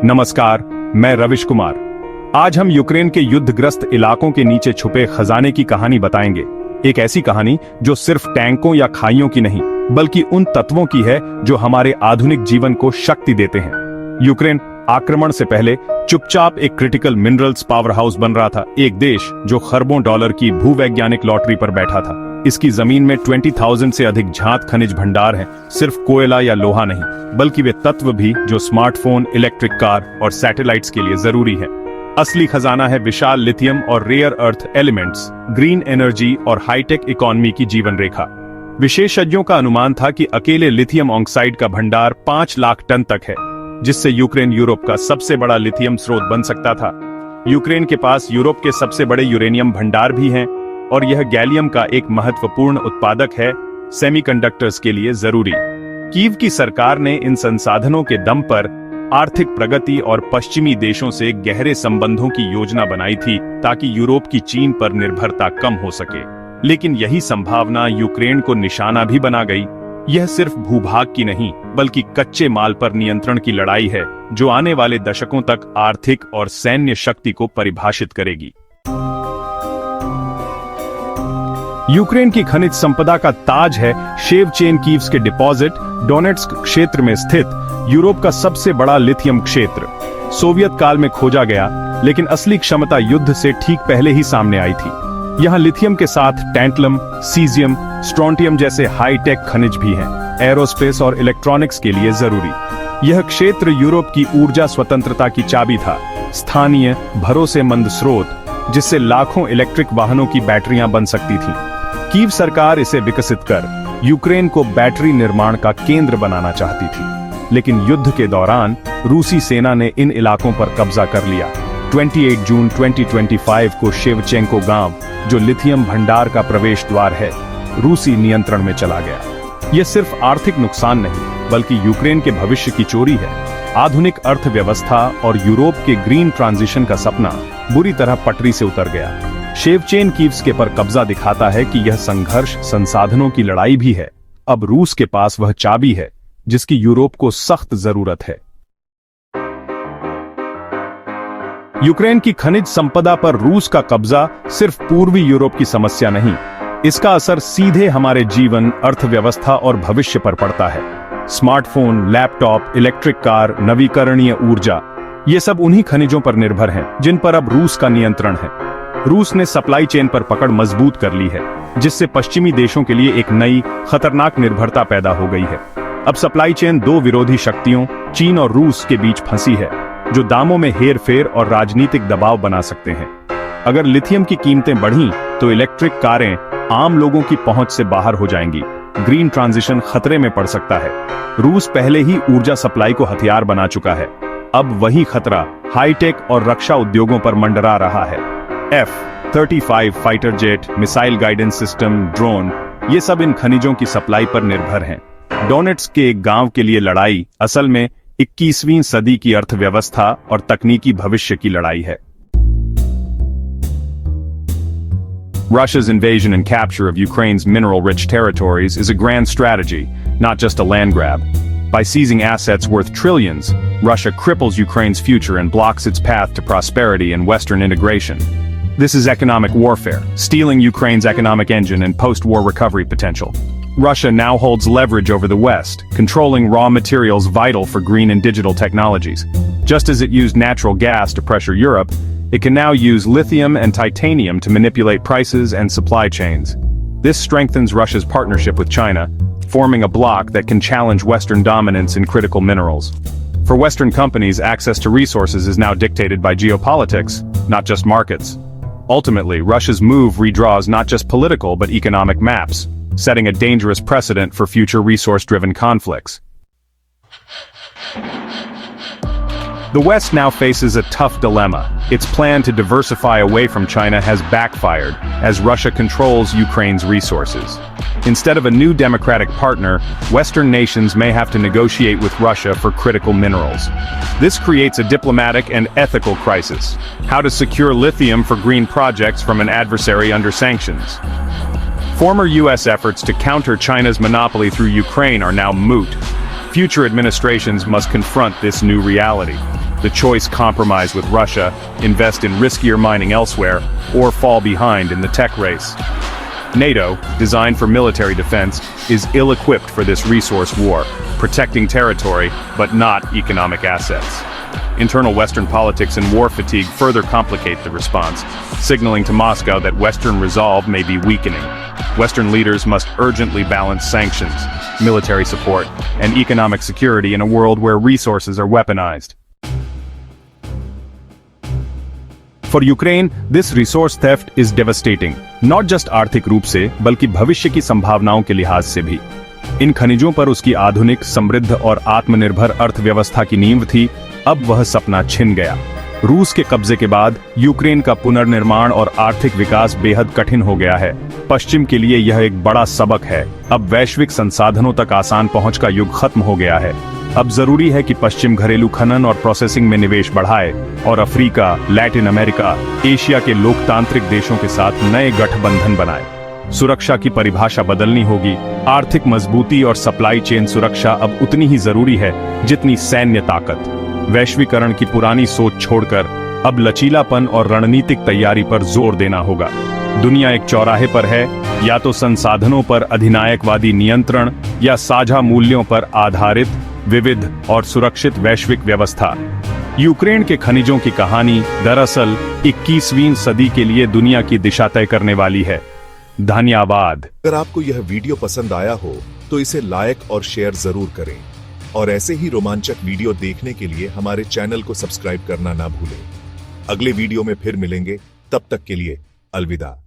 नमस्कार, मैं रविश कुमार। आज हम यूक्रेन के युद्धग्रस्त इलाकों के नीचे छुपे खजाने की कहानी बताएंगे। एक ऐसी कहानी जो सिर्फ टैंकों या खाइयों की नहीं, बल्कि उन तत्वों की है जो हमारे आधुनिक जीवन को शक्ति देते हैं। यूक्रेन आक्रमण से पहले चुपचाप एक क्रिटिकल मिनरल्स पावर हाउस बन रहा था, एक देश जो खरबों डॉलर की भूवैज्ञानिक लॉटरी पर बैठा था। इसकी जमीन में 20,000 से अधिक झांत खनिज भंडार हैं, सिर्फ कोयला या लोहा नहीं, बल्कि वे तत्व भी जो स्मार्टफोन, इलेक्ट्रिक कार और सैटेलाइट्स के लिए जरूरी है। असली खजाना है विशाल लिथियम और rare earth elements, green energy और हाईटेक इकोनॉमी की जीवन रेखा। विशेषज्ञों का अनुमान था कि अकेले लिथियम ऑक्साइड का भंडार 5 लाख टन तक है, जिससे यूक्रेन यूरोप का सबसे बड़ा लिथियम स्रोत बन सकता था। यूक्रेन के पास यूरोप के सबसे बड़े यूरेनियम भंडार भी हैं, और यह गैलियम का एक महत्वपूर्ण उत्पादक है, सेमीकंडक्टर्स के लिए जरूरी। कीव की सरकार ने इन संसाधनों के दम पर आर्थिक प्रगति और पश्चिमी देशों से गहरे संबंधों की योजना बनाई थी, ताकि यूरोप की चीन पर निर्भरता कम हो सके। लेकिन यही संभावना यूक्रेन को निशाना भी बना गई। यह सिर्फ भूभाग की नहीं, बल्कि कच्चे माल पर नियंत्रण की लड़ाई है, जो आने वाले दशकों तक आर्थिक और सैन्य शक्ति को परिभाषित करेगी। यूक्रेन की खनिज संपदा का ताज है शेवचेनकीव्स के डिपॉजिट, डोनेट्स्क क्षेत्र में स्थित यूरोप का सबसे बड़ा लिथियम क्षेत्र। सोवियत काल में खोजा गया, लेकिन असली क्षमता युद्ध से ठीक पहले ही सामने आई थी। यहाँ लिथियम के साथ टैंटलम, सीजियम, स्ट्रोंटियम जैसे हाईटेक खनिज भी हैं, एरोस्पेस और इलेक्ट्रॉनिक्स के लिए जरूरी। यह क्षेत्र यूरोप की ऊर्जा स्वतंत्रता की चाबी था, स्थानीय भरोसेमंद स्रोत जिससे लाखों इलेक्ट्रिक वाहनों की बैटरियां बन सकती थीं। कीव सरकार इसे विकसित कर यूक्रेन को बैटरी निर्माण का केंद्र बनाना चाहती थी, लेकिन युद्ध के दौरान रूसी सेना ने इन इलाकों पर कब्जा कर लिया। 28 जून 2025 को शेवचेंको गांव, जो लिथियम भंडार का प्रवेश द्वार है, रूसी नियंत्रण में चला गया। यह सिर्फ आर्थिक नुकसान नहीं, बल्कि यूक्रेन के भविष्य की चोरी है। आधुनिक अर्थव्यवस्था और यूरोप के ग्रीन ट्रांजिशन का सपना बुरी तरह पटरी से उतर गया। शेवचेनकीव्स के पर कब्जा दिखाता है कि यह संघर्ष संसाधनों की लड़ाई भी है। अब रूस के पास वह चाबी है जिसकी यूरोप को सख्त जरूरत है। यूक्रेन की खनिज संपदा पर रूस का कब्जा सिर्फ पूर्वी यूरोप की समस्या नहीं, इसका असर सीधे हमारे जीवन, अर्थव्यवस्था और भविष्य पर पड़ता है। स्मार्टफोन, लैपटॉप, इलेक्ट्रिक कार, नवीकरणीय ऊर्जा, ये सब उन्हीं खनिजों पर निर्भर हैं जिन पर अब रूस का नियंत्रण है। रूस ने सप्लाई चेन पर पकड़ मजबूत कर ली है, जिससे पश्चिमी देशों के लिए एक नई खतरनाक निर्भरता पैदा हो गई है। अब सप्लाई चेन दो विरोधी शक्तियों, चीन और रूस के बीच फंसी है, जो दामों में हेरफेर और राजनीतिक दबाव बना सकते हैं। अगर लिथियम की कीमतें बढ़ीं, तो इलेक्ट्रिक कारें आम लोगों की पहुंच से बाहर हो जाएंगी। ग्रीन ट्रांजिशन खतरे में पड़ सकता है। रूस पहले ही ऊर्जा सप्लाई को हथियार बना चुका है, अब वही खतरा हाईटेक और रक्षा उद्योगों पर मंडरा रहा है। F-35 fighter jet, missile guidance system, drone, ये सब इन खनिजों की सप्लाई पर निर्भर हैं। डोनेट्स्क के एक गांव के लिए लड़ाई असल में 21वीं सदी की अर्थव्यवस्था और तकनीकी भविष्य की लड़ाई है। Russia's invasion and capture of Ukraine's mineral-rich territories is a grand strategy, not just a land grab. By seizing assets worth trillions, Russia cripples Ukraine's future and blocks its path to prosperity and Western integration. This is economic warfare, stealing Ukraine's economic engine and post-war recovery potential. Russia now holds leverage over the West, controlling raw materials vital for green and digital technologies. Just as it used natural gas to pressure Europe, it can now use lithium and titanium to manipulate prices and supply chains. This strengthens Russia's partnership with China, forming a bloc that can challenge Western dominance in critical minerals. For Western companies, access to resources is now dictated by geopolitics, not just markets. Ultimately, Russia's move redraws not just political but economic maps, setting a dangerous precedent for future resource-driven conflicts. The West now faces a tough dilemma. Its plan to diversify away from China has backfired, as Russia controls Ukraine's resources. Instead of a new democratic partner, Western nations may have to negotiate with Russia for critical minerals. This creates a diplomatic and ethical crisis. How to secure lithium for green projects from an adversary under sanctions? Former U.S. efforts to counter China's monopoly through Ukraine are now moot. Future administrations must confront this new reality. The choice: compromise with Russia, invest in riskier mining elsewhere, or fall behind in the tech race. NATO, designed for military defense, is ill-equipped for this resource war, protecting territory but not economic assets. Internal Western politics and war fatigue further complicate the response, signaling to Moscow that Western resolve may be weakening. Western leaders must urgently balance sanctions, military support, and economic security in a world where resources are weaponized. For Ukraine, this resource theft is devastating, not just आर्थिक रूप से, बल्कि भविष्य की संभावनाओं के लिहाज से भी। इन खनिजों पर उसकी आधुनिक, समृद्ध और आत्मनिर्भर अर्थव्यवस्था की नींव थी, अब वह सपना छिन गया। रूस के कब्जे के बाद यूक्रेन का पुनर्निर्माण और आर्थिक विकास बेहद कठिन हो गया है। पश्चिम के लिए यह एक बड़ा सबक है। अब वैश्विक संसाधनों तक आसान पहुंच का युग खत्म हो गया है। अब जरूरी है कि पश्चिम घरेलू खनन और प्रोसेसिंग में निवेश बढ़ाए और अफ्रीका, लैटिन अमेरिका, एशिया के लोकतांत्रिक देशों के साथ नए गठबंधन बनाए। सुरक्षा की परिभाषा बदलनी होगी। आर्थिक मजबूती और सप्लाई चेन सुरक्षा अब उतनी ही जरूरी है जितनी सैन्य ताकत। वैश्वीकरण की पुरानी सोच छोड़कर अब लचीलापन और रणनीतिक तैयारी पर जोर देना होगा। दुनिया एक चौराहे पर है, या तो संसाधनों पर अधिनायकवादी नियंत्रण या साझा मूल्यों पर आधारित विविध और सुरक्षित वैश्विक व्यवस्था। यूक्रेन के खनिजों की कहानी दरअसल 21वीं सदी के लिए दुनिया की दिशा तय करने वाली है। धन्यवाद। अगर आपको यह वीडियो पसंद आया हो तो इसे लाइक और शेयर जरूर करें और ऐसे ही रोमांचक वीडियो देखने के लिए हमारे चैनल को सब्सक्राइब करना ना भूलें। अगले वीडियो में फिर मिलेंगे, तब तक के लिए अलविदा।